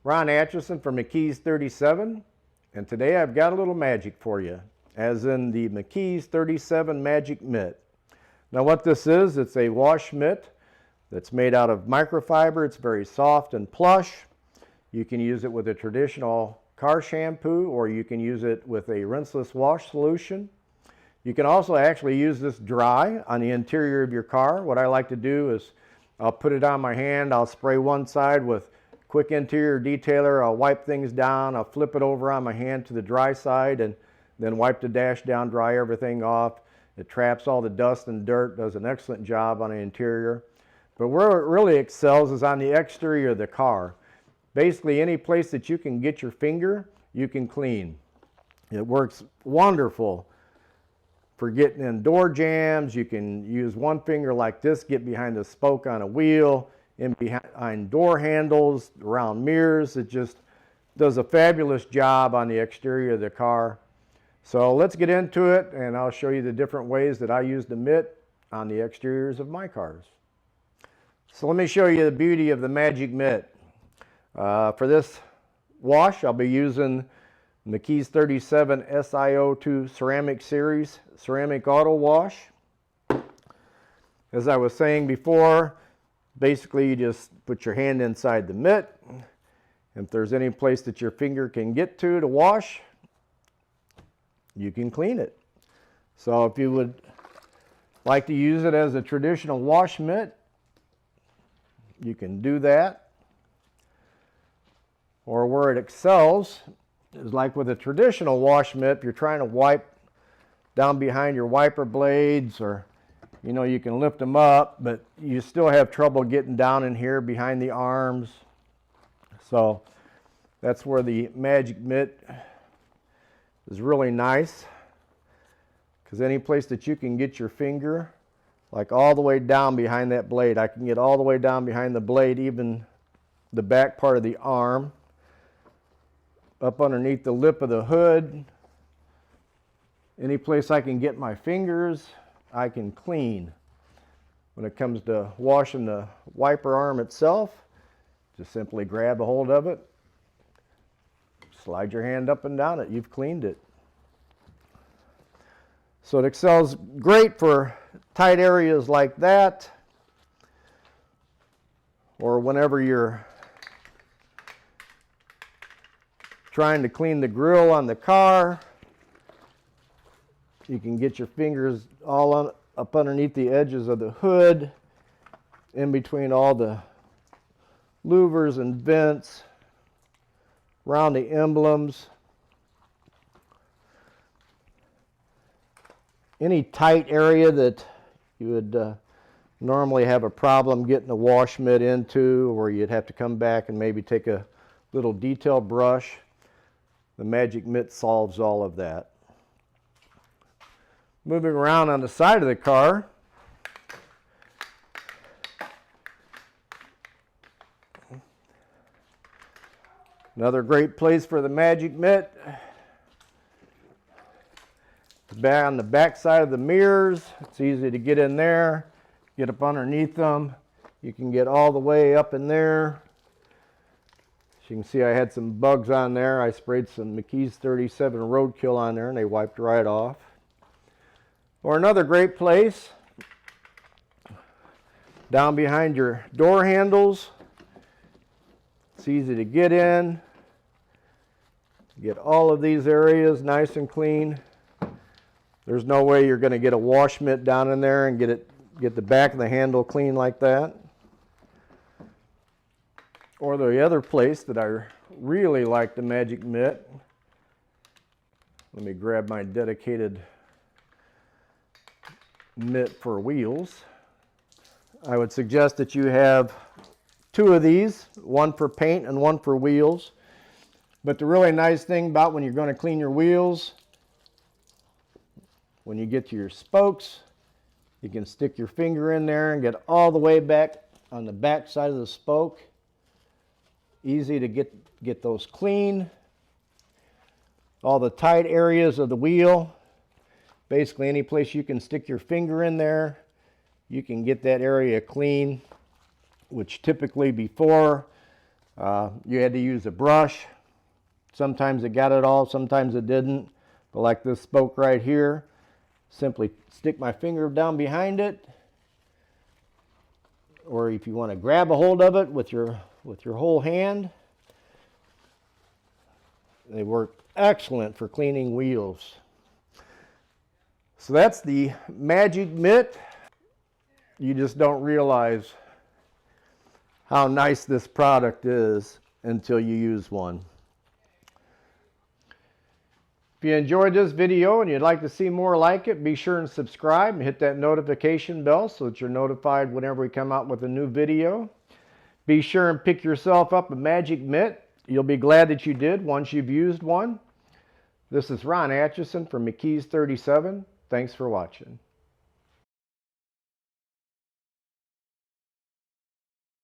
Ron Atchison from McKee's 37, and today I've got a little magic for you, as in the McKee's 37 Magic Mitt. Now what this is, it's a wash mitt that's made out of microfiber. It's very soft and plush. You can use it with a traditional car shampoo, or you can use it with a rinseless wash solution. You can also actually use this dry on the interior of your car. What I like to do is I'll put it on my hand, I'll spray one side with quick interior detailer, I'll wipe things down, I'll flip it over on my hand to the dry side and then wipe the dash down, dry everything off. It traps all the dust and dirt, does an excellent job on the interior. But where it really excels is on the exterior of the car. Basically any place that you can get your finger, you can clean. It works wonderful for getting in door jams. You can use one finger like this, get behind the spoke on a wheel, in behind door handles, around mirrors. It just does a fabulous job on the exterior of the car. So let's get into it, and I'll show you the different ways that I use the mitt on the exteriors of my cars. So let me show you the beauty of the Magic Mitt. For this wash, I'll be using McKee's 37 SiO2 Ceramic Series Ceramic Auto Wash. As I was saying before, basically you just put your hand inside the mitt. If there's any place that your finger can get to wash, you can clean it. So if you would like to use it as a traditional wash mitt, you can do that. Or where it excels is like with a traditional wash mitt, if you're trying to wipe down behind your wiper blades, or you can lift them up, but you still have trouble getting down in here behind the arms. So that's where the Magic Mitt is really nice, because any place that you can get your finger, like all the way down behind that blade, I can get all the way down behind the blade, even the back part of the arm, up underneath the lip of the hood. Any place I can get my fingers, I can clean. When it comes to washing the wiper arm itself, just simply grab a hold of it, slide your hand up and down it, you've cleaned it. So it excels great for tight areas like that, or whenever you're trying to clean the grill on the car. You can get your fingers all up underneath the edges of the hood, in between all the louvers and vents, around the emblems. Any tight area that you would normally have a problem getting a wash mitt into, where you'd have to come back and maybe take a little detail brush, the Magic Mitt solves all of that. Moving around on the side of the car, another great place for the Magic Mitt. Back on the back side of the mirrors, it's easy to get in there, get up underneath them. You can get all the way up in there. As you can see, I had some bugs on there. I sprayed some McKee's 37 Roadkill on there and they wiped right off. Or another great place, down behind your door handles. It's easy to get in. Get all of these areas nice and clean. There's no way you're going to get a wash mitt down in there and get the back of the handle clean like that. Or the other place that I really like the Magic Mitt, let me grab my dedicated mitt for wheels. I would suggest that you have two of these, one for paint and one for wheels. But the really nice thing about when you're going to clean your wheels, when you get to your spokes, you can stick your finger in there and get all the way back on the back side of the spoke. Easy to get those clean. All the tight areas of the wheel, basically any place you can stick your finger in there, you can get that area clean, which typically before You had to use a brush. Sometimes it got it all, sometimes it didn't. But like this spoke right here, simply stick my finger down behind it, or if you want to grab a hold of it with your whole hand. They work excellent for cleaning wheels. So that's the Magic Mitt. You just don't realize how nice this product is until you use one. If you enjoyed this video and you'd like to see more like it, be sure and subscribe and hit that notification bell so that you're notified whenever we come out with a new video. Be sure and pick yourself up a Magic Mitt. You'll be glad that you did once you've used one. This is Ron Atchison from McKee's 37. Thanks for watching.